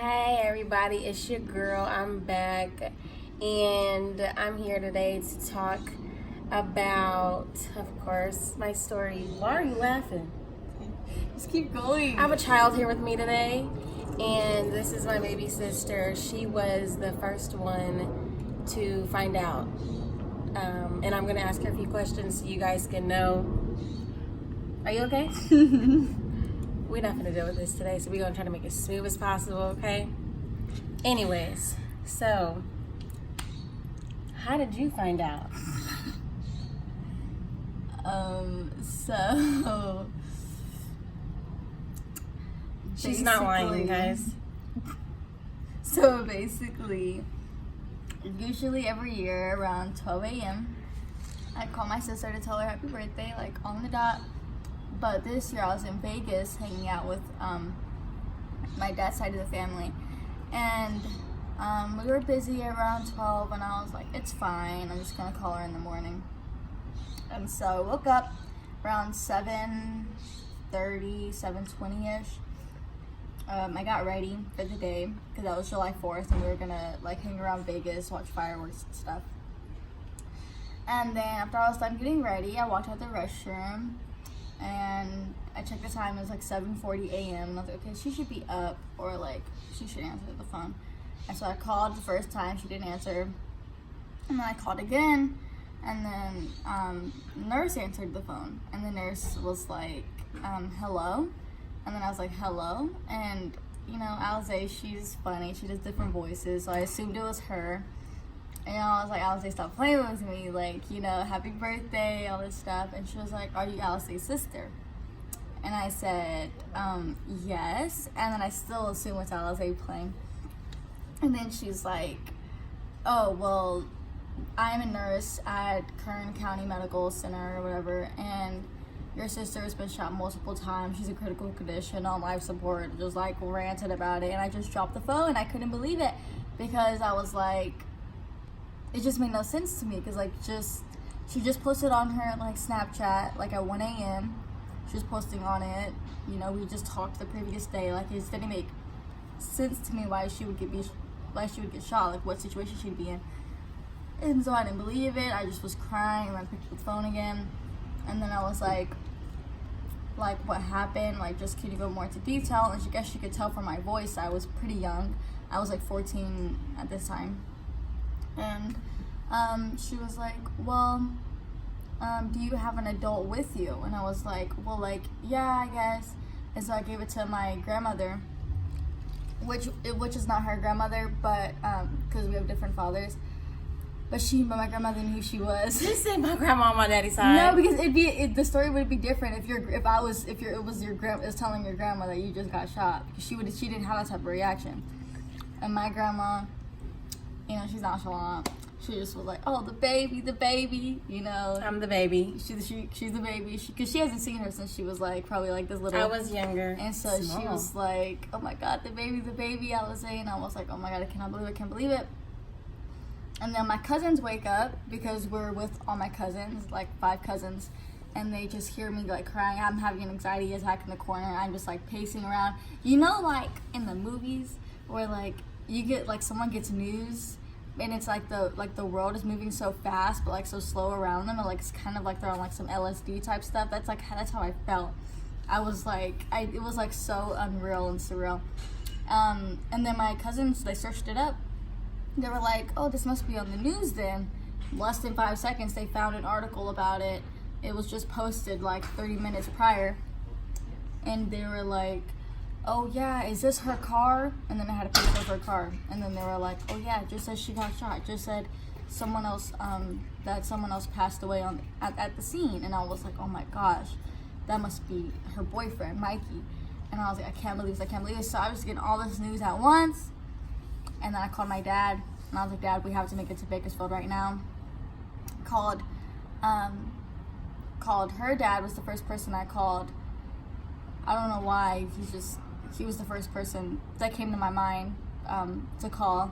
Hey everybody, it's your girl. I'm back and I'm here today to talk about, of course, my story. Why are you laughing? Just keep going. I have a child here with me today and this is my baby sister. She was the first one to find out. And I'm going to ask her a few questions so you guys can know. Are you okay? We're not gonna deal with this today, so we're gonna try to make it as smooth as possible, okay? Anyways, so how did you find out? So She's not lying, guys. So basically, usually every year around 12 a.m., I call my sister to tell her happy birthday, like on the dot. But this year I was in Vegas hanging out with my dad's side of the family, and we were busy around 12, and I was like, it's fine, I'm just gonna call her in the morning. And so I woke up around 7:30, 7:20ish. I got ready for the day because that was July 4th, and we were gonna like hang around Vegas, watch fireworks and stuff. And then after I was done getting ready, I walked out the restroom. And I checked the time, it was like 7:40 a.m. and I was like, okay, she should be up, or like she should answer the phone. And so I called the first time, she didn't answer. And then I called again, and then nurse answered the phone. And the nurse was like, hello? And then I was like, hello? And you know, Alize, she's funny, she does different voices, so I assumed it was her. And I was like, Alice, stop playing with me, like, you know, happy birthday, all this stuff. And she was like, are you Alice's sister? And I said, yes. And then I still assume it's Alice playing. And then she's like, oh, well, I'm a nurse at Kern County Medical Center or whatever, and your sister has been shot multiple times. She's in critical condition on life support. Just like ranted about it. And I just dropped the phone. I couldn't believe it because I was like, it just made no sense to me because like she just posted on her like Snapchat like at 1 a.m. She was posting on it, you know, we just talked the previous day, like it just didn't make sense to me why she would get shot, like what situation she'd be in. And so I didn't believe it. I just was crying, and I picked up the phone again, and then I was like what happened, like just can you go more into detail? And I guess you could tell from my voice I was pretty young. I was like 14 at this time. And she was like, well, do you have an adult with you? And I was like, well, like, yeah, I guess. And so I gave it to my grandmother, which is not her grandmother, but because we have different fathers. But my grandmother knew who she was. Just say my grandma on my daddy's side. No, because the story would be different if it was telling your grandma that you just got shot, because she didn't have that type of reaction. And my grandma, you know, she's nonchalant. She just was like, oh, the baby, you know. I'm the baby. She's the baby. Because she hasn't seen her since she was like, probably like this little. I was younger. And so she was like, oh my God, the baby, I was saying. I was like, oh my God, I can't believe it. And then my cousins wake up because we're with all my cousins, like 5 cousins. And they just hear me like crying. I'm having an anxiety attack in the corner. I'm just like pacing around. You know, like in the movies where like you get like someone gets news and it's like the world is moving so fast but like so slow around them, and like it's kind of like they're on like some LSD type stuff. That's how I felt. I was like it was like so unreal and surreal. And then my cousins, they searched it up. They were like, oh, this must be on the news then. Less than 5 seconds they found an article about it. It was just posted like 30 minutes prior, and they were like, oh yeah, is this her car? And then I had a picture of her car, and then they were like, oh yeah, it just says she got shot. It just said someone else passed away at the scene. And I was like, oh my gosh, that must be her boyfriend, Mikey. And I was like, I can't believe this. So I was getting all this news at once, and then I called my dad, and I was like, Dad, we have to make it to Bakersfield right now. Called her dad was the first person I called. I don't know why, he was the first person that came to my mind to call.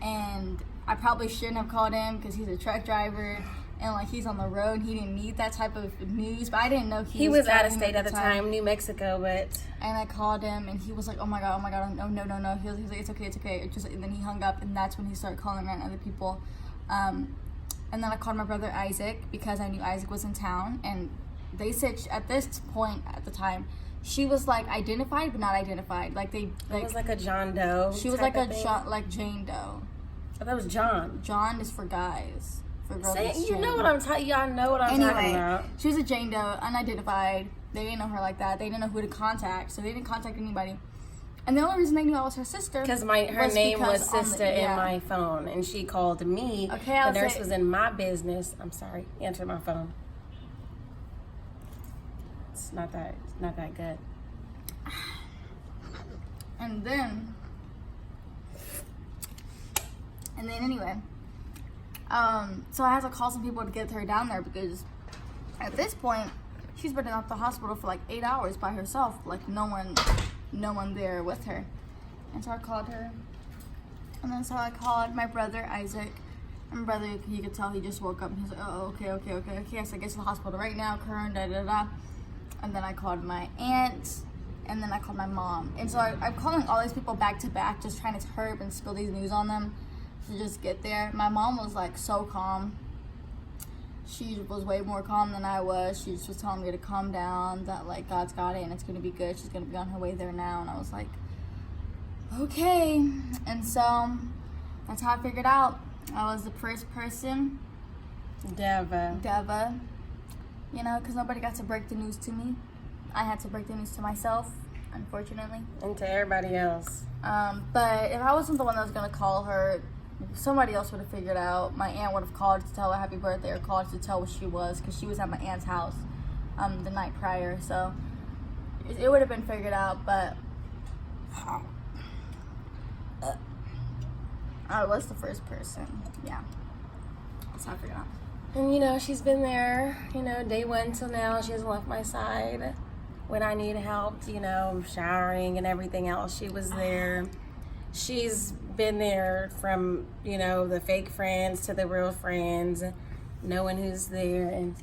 And I probably shouldn't have called him because he's a truck driver and like he's on the road. He didn't need that type of news, but I didn't know He was out of driving state at the time, New Mexico, but And I called him, and he was like, "Oh my god, no." He was like, "It's okay." And then he hung up, and that's when he started calling around other people. And then I called my brother Isaac because I knew Isaac was in town, and they said at this point at the time, she was like identified but not identified. Like it was like a John Doe. She was like a Jane Doe. Oh, that was John. John is for guys. For girls, it's you Jane. know what I'm talking. Y'all know what I'm talking about. She was a Jane Doe, unidentified. They didn't know her like that. They didn't know who to contact, so they didn't contact anybody. And the only reason they knew I was her sister because her name was Sister in my phone, and she called me. Okay, the nurse was in my business. I'm sorry, answer my phone. It's not that good. And then anyway, so I had to call some people to get her down there because at this point she's been at the hospital for like 8 hours by herself, like no one there with her. And so I called her, and then so I called my brother Isaac. And my brother, you could tell he just woke up, and he's like, "Oh, okay. So I get to the hospital right now, Kern, da da da." And then I called my aunt, and then I called my mom. And so I'm calling all these people back to back, just trying to hurry up and spill these news on them to just get there. My mom was like so calm. She was way more calm than I was. She just was telling me to calm down, that like God's got it and it's gonna be good. She's gonna be on her way there now. And I was like, okay. And so that's how I figured out. I was the first person, Deva, you know, because nobody got to break the news to me. I had to break the news to myself, unfortunately. And to everybody else. But if I wasn't the one that was going to call her, somebody else would have figured out. My aunt would have called to tell her happy birthday or called to tell what she was, because she was at my aunt's house the night prior. So it would have been figured out, but I was the first person. Yeah. That's how I figured out. And, you know, she's been there, you know, day one till now. She hasn't left my side. When I need help, you know, showering and everything else, she was there. She's been there from, you know, the fake friends to the real friends, knowing who's there. And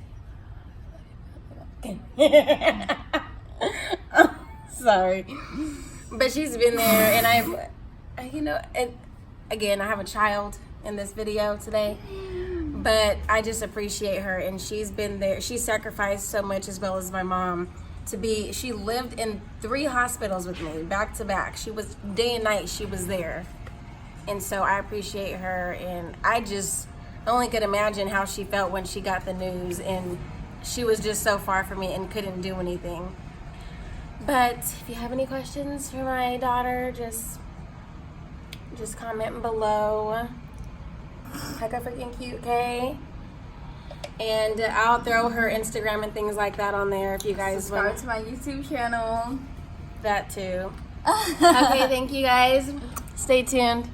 sorry. But she's been there, and I, you know, and again, I have a child in this video today. But I just appreciate her, and she's been there. She sacrificed so much, as well as my mom, she lived in 3 hospitals with me, back to back. She was, day and night, she was there. And so I appreciate her, and I just only could imagine how she felt when she got the news, and she was just so far from me and couldn't do anything. But if you have any questions for my daughter, just comment below. Heck, I freaking cute, okay? And I'll throw her Instagram and things like that on there if you guys want. Subscribe to my YouTube channel. That too. Okay, thank you guys. Stay tuned.